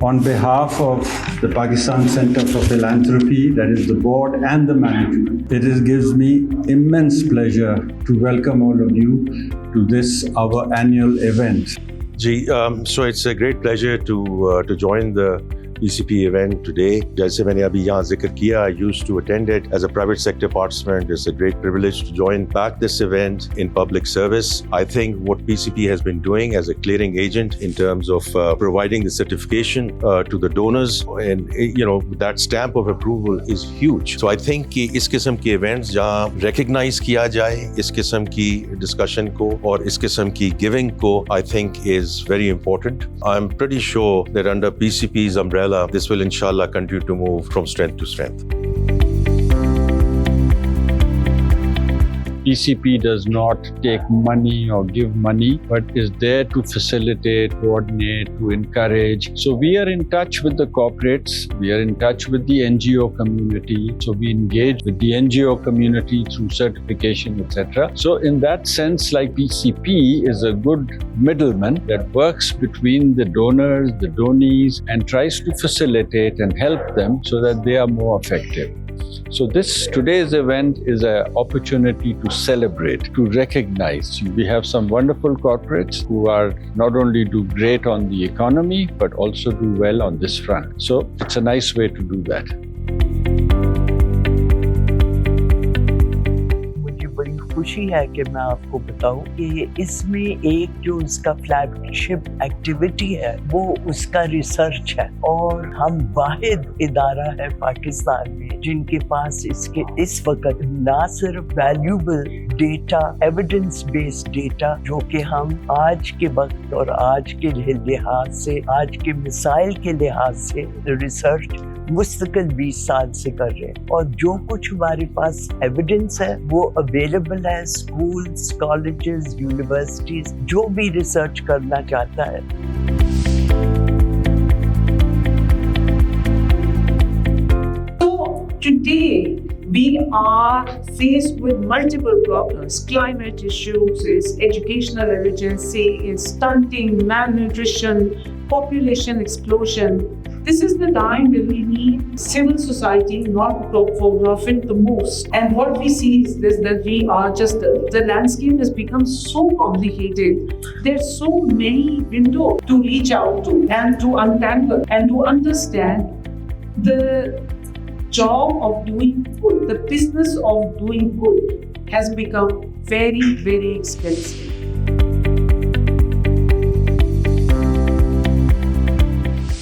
On behalf of the Pakistan Center for Philanthropy, that is the board and the management, gives me immense pleasure to welcome all of you to this, our annual event. So it's a great pleasure to join the PCP event today. जैसे मैंने अभी यहाँ जिक्र किया, I used to attend it as a private sector participant. It's a great privilege to join back this event in public service. I think what PCP has been doing as a clearing agent in terms of providing the certification to the donors, and that stamp of approval is huge. So I think कि इस किस्म के events जहाँ recognize किया जाए इस किस्म की discussion को और इस किस्म की giving को, I think is very important. I'm pretty sure that under PCP's umbrella, this will inshallah continue to move from strength to strength. PCP does not take money or give money, but is there to facilitate, coordinate, to encourage. So we are in touch with the corporates, we are in touch with the NGO community. So we engage with the NGO community through certification, etc. So in that sense, like PCP is a good middleman that works between the donors, the donees, and tries to facilitate and help them so that they are more effective. So today's event is an opportunity to celebrate, to recognize. We have some wonderful corporates who are not only do great on the economy, but also do well on this front. So it's a nice way to do that. खुशी है कि मैं आपको बताऊं कि इसमें एक जो उसका फ्लैगशिप एक्टिविटी है वो उसका रिसर्च है, और हम वाहिद इदारा है पाकिस्तान में जिनके पास इस वक्त ना सिर्फ valuable data, evidence based data जो कि हम आज के वक्त और आज के लिहाज से, आज के मिसाइल के लिहाज से रिसर्च मुस्तकिल 20 साल से कर रहे हैं, और जो कुछ हमारे पास एविडेंस है वो अवेलेबल है स्कूल्स, कॉलेजेस, यूनिवर्सिटीज, जो भी रिसर्च करना चाहता है. So today we are faced with multiple problems. Climate issues, educational illiteracy, stunting, malnutrition, population explosion. This is the time when we need civil society not to photograph it the most. And what we see is this, that we are just, the landscape has become so complicated. There's so many windows to reach out to and to untangle and to understand. The job of doing good, the business of doing good has become very, very expensive.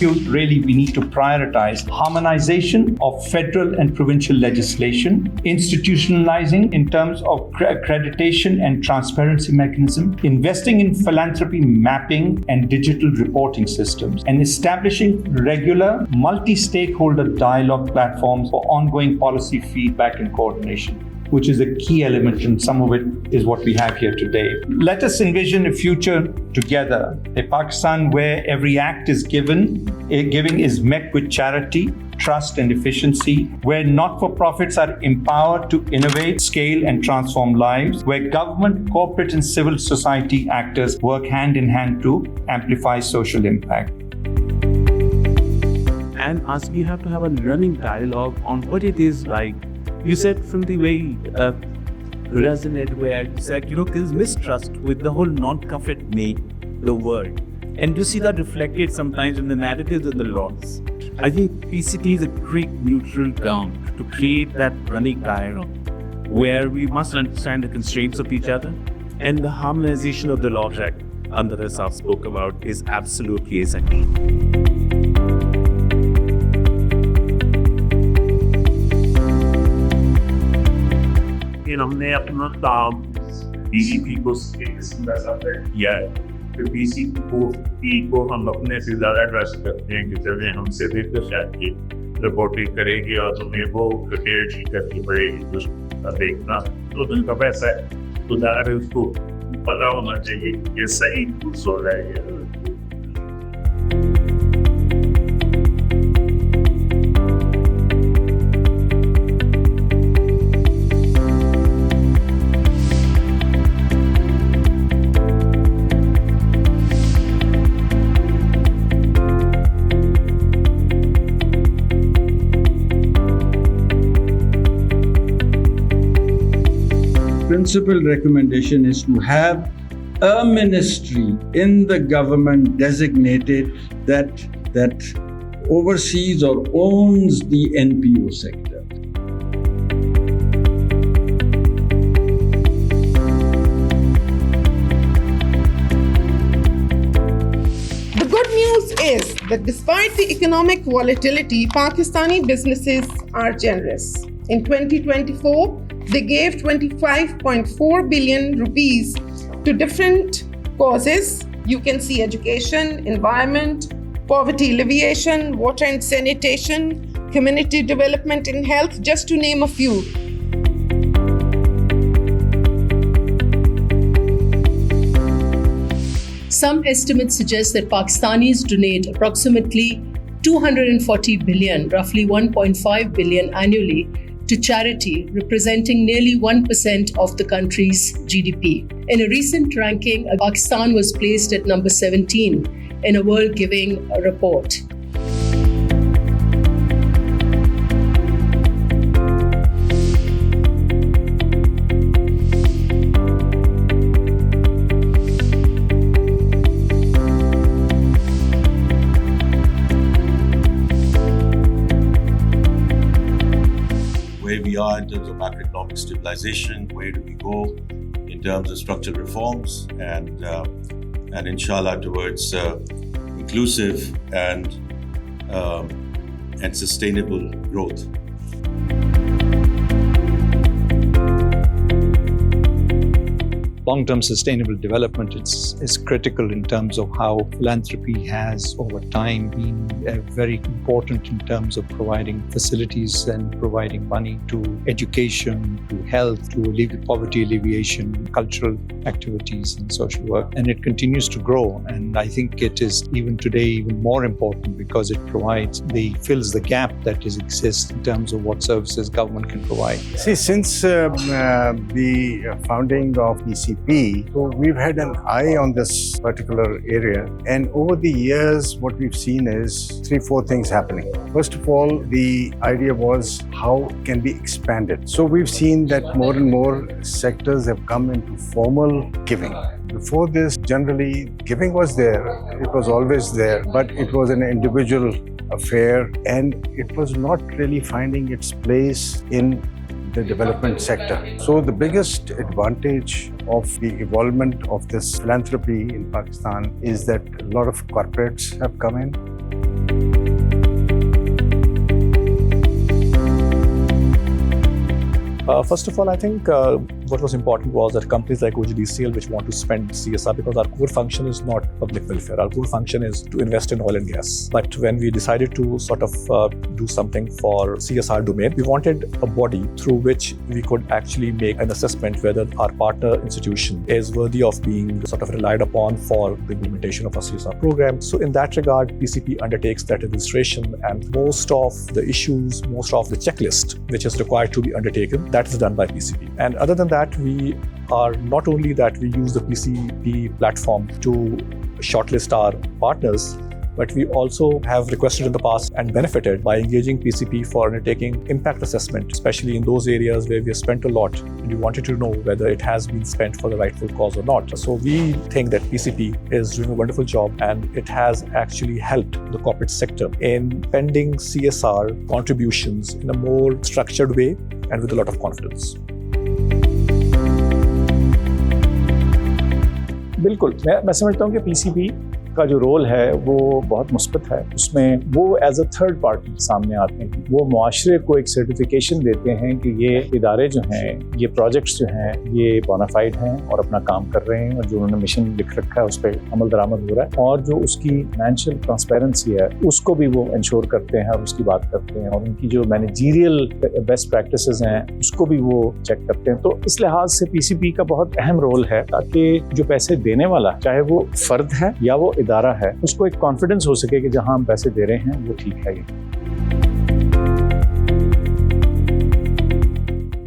Really, we need to prioritize harmonization of federal and provincial legislation, institutionalizing in terms of accreditation and transparency mechanism, investing in philanthropy mapping and digital reporting systems, and establishing regular multi-stakeholder dialogue platforms for ongoing policy feedback and coordination, which is a key element, and some of it is what we have here today. Let us envision a future together, a Pakistan where every act is giving is met with charity, trust and efficiency, where not-for-profits are empowered to innovate, scale and transform lives, where government, corporate and civil society actors work hand in hand to amplify social impact. And us, we have to have a running dialogue on what it is like. You said from the way resonate where you said, there's mistrust with the whole non-profit made the world. And you see that reflected sometimes in the narratives and the laws. I think PCT is a great neutral ground to create that running dialogue where we must understand the constraints of each other, and the harmonization of the law track under the Saf spoke about is absolutely essential. हमने अपना काम PCP को किस्म का support किया है, तो PCP को हम अपने से ज़्यादा ट्रस्ट करते हैं कि जब हमसे लेकर शायद रिपोर्टिंग करेगी और तुम्हें वो क्लियरली करनी पड़ेगी कुछ देखना, तो उनका पैसा है तो ज़्यादा उसको पता होना चाहिए कि सही कुछ हो रहा है. principal recommendation is to have a ministry in the government designated that oversees or owns the NPO sector. The good news is that despite the economic volatility, Pakistani businesses are generous. In 2024, they gave 25.4 billion rupees to different causes. You can see education, environment, poverty alleviation, water and sanitation, community development and health, just to name a few. Some estimates suggest that Pakistanis donate approximately 240 billion, roughly 1.5 billion annually, to charity, representing nearly 1% of the country's GDP. In a recent ranking, Pakistan was placed at number 17 in a World Giving report. Where we are in terms of macroeconomic stabilization, where do we go in terms of structural reforms, and inshallah towards inclusive and sustainable growth. Long-term sustainable development is critical in terms of how philanthropy has over time been very important in terms of providing facilities and providing money to education, to health, to poverty alleviation, cultural activities and social work. And it continues to grow. And I think it is even today even more important because it fills the gap that exists in terms of what services government can provide. See, since the founding of ECP, so we've had an eye on this particular area, and over the years what we've seen is 3-4 things happening. First of all, the idea was how can be expanded. So we've seen that more and more sectors have come into formal giving. Before this, generally giving was there, it was always there, but it was an individual affair and it was not really finding its place in the development sector. So the biggest advantage of the evolvement of this philanthropy in Pakistan is that a lot of corporates have come in. First of all, I think what was important was that companies like OGDCL, which want to spend CSR, because our core function is not public welfare. Our core function is to invest in oil and gas. But when we decided to sort of do something for CSR domain, we wanted a body through which we could actually make an assessment whether our partner institution is worthy of being sort of relied upon for the implementation of a CSR program. So in that regard, PCP undertakes that administration, and most of the issues, most of the checklist which is required to be undertaken, that is done by PCP. And other than that, we are not only that we use the PCP platform to shortlist our partners, but we also have requested in the past and benefited by engaging PCP for undertaking impact assessment, especially in those areas where we have spent a lot and we wanted to know whether it has been spent for the rightful cause or not. So we think that PCP is doing a wonderful job, and it has actually helped the corporate sector in pending CSR contributions in a more structured way and with a lot of confidence. बिल्कुल, मैं समझता हूँ कि PCP का जो role है वो बहुत मुस्बत है। उसमें वो एज अ थर्ड पार्टी सामने आते हैं, वो मुआशरे को एक सर्टिफिकेशन देते हैं कि ये इदारे जो हैं, ये प्रोजेक्ट्स जो हैं, ये बोनाफाइड हैं और अपना काम कर रहे हैं, और जो उन्होंने मिशन लिख रखा है उस पर अमल दरामद हो रहा है, और जो उसकी फाइनेंशियल ट्रांसपेरेंसी है उसको भी वो इंश्योर करते हैं और उसकी बात करते हैं, और उनकी जो मैनेजीरियल बेस्ट प्रैक्टिसेस हैं उसको भी वो चेक करते हैं। तो इस लिहाज से पीसीपी का बहुत अहम रोल है ताकि जो पैसे देने वाला, चाहे वो फर्द है या वो इदारा है, उसको एक कॉन्फिडेंस हो सके कि जहां हम पैसे दे रहे हैं वो ठीक है।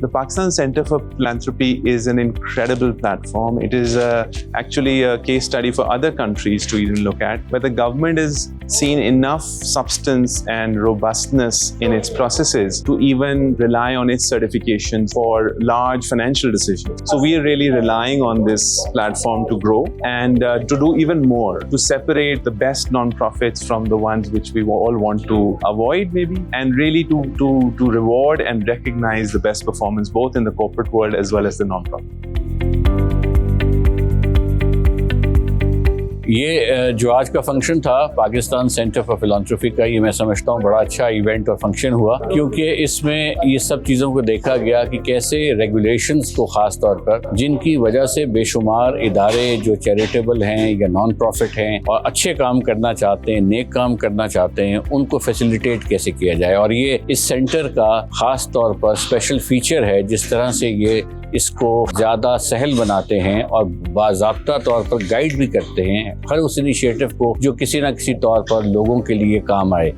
The Pakistan Center for Philanthropy is an incredible platform. It is actually a case study for other countries to even look at, where the government is seen enough substance and robustness in its processes to even rely on its certifications for large financial decisions. So we are really relying on this platform to grow and to do even more, to separate the best non-profits from the ones which we all want to avoid maybe, and really to reward and recognize the best performance both in the corporate world as well as the non-profit. ये जो आज का function था Pakistan centre for philanthropy का, ये मैं समझता हूँ बड़ा अच्छा इवेंट और फंक्शन हुआ, क्योंकि इसमें ये सब चीज़ों को देखा गया कि कैसे रेगुलेशंस को ख़ास तौर पर, जिनकी वजह से बेशुमार इदारे जो चैरिटेबल हैं या नॉन प्रॉफिट हैं और अच्छे काम करना चाहते हैं, नेक काम करना चाहते हैं, उनको फैसिलिटेट कैसे किया जाए। और ये इस सेंटर का ख़ास तौर पर स्पेशल फीचर है, जिस तरह से ये इसको ज़्यादा सहल बनाते हैं और बाज़ाब्ता तौर पर गाइड भी करते हैं हर उस इनिशिएटिव को जो किसी न किसी तौर पर लोगों के लिए काम आए।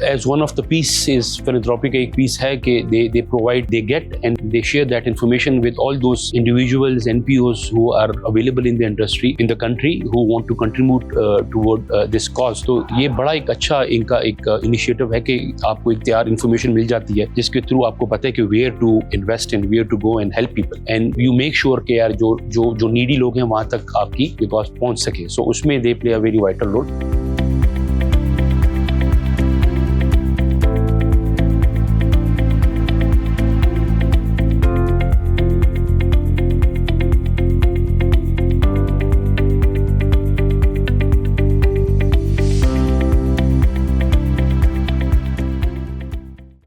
As one of the pieces, philanthropy का एक piece है कि they get and they share that information with all those individuals, NPOs who are available in the industry, in the country, who want to contribute toward this cause. तो ये बड़ा एक अच्छा इनका एक initiative है कि आपको एक तैयार information मिल जाती है जिसके थ्रू आपको पता है कि where to invest and where to go and help people, and you make sure कि यार जो needy लोग हैं वहाँ तक आपकी cause पहुँच सके. So उसमें they play a very vital role.